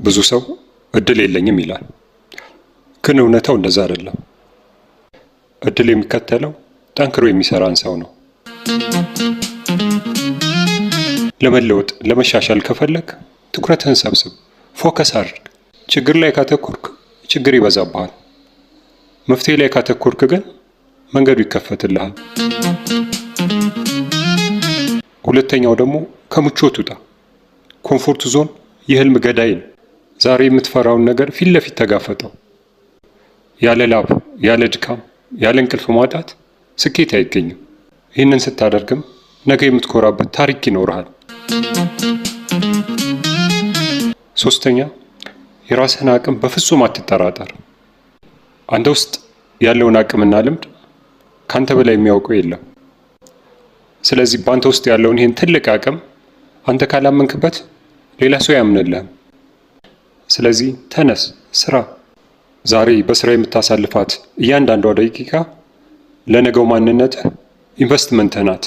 ብዙ ሰው እድል የለኝም ይላል። ግን እውነታው እንደዛ አይደለም። እድል የሚከተለው ጠንክሮ የሚሰራን ሰው ነው። ለመለወጥ ለመሻሻል ከፈለክ ትኩረትህን ሰብስብ፣ ፎከስ አድርግ። ችግር ላይ ካተኮርክ ችግር ይበዛብሃል። መፍትሄ ላይ ካተኮርክ ግን መንገዱ ይከፈትልሃል። ሁለተኛው ደግሞ ከምቾት ውጣ። ኮምፎርት ዞን የህልም ገዳይ ነው። ዛሬ የምትፈራውን ነገር ፊት ለፊት ተጋፈጠው። ያለ ላብ፣ ያለ ድካም፣ ያለ እንቅልፍ ማጣት ስኬት አይገኝም። ይህንን ስታደርግም ነገ የምትኮራበት ታሪክ ይኖርሃል። ሶስተኛ፣ የራስህን አቅም በፍጹም አትጠራጠር። አንተ ውስጥ ያለውን አቅምና ልምድ ካንተ በላይ የሚያውቀው የለም። ስለዚህ በአንተ ውስጥ ያለውን ይህን ትልቅ አቅም አንተ ካላመንክበት ሌላ ሰው ያምንልህም። ስለዚህ ተነስ፣ ስራ። ዛሬ በስራ የምታሳልፋት እያንዳንዷ ደቂቃ ለነገው ማንነትህ ኢንቨስትመንት ናት።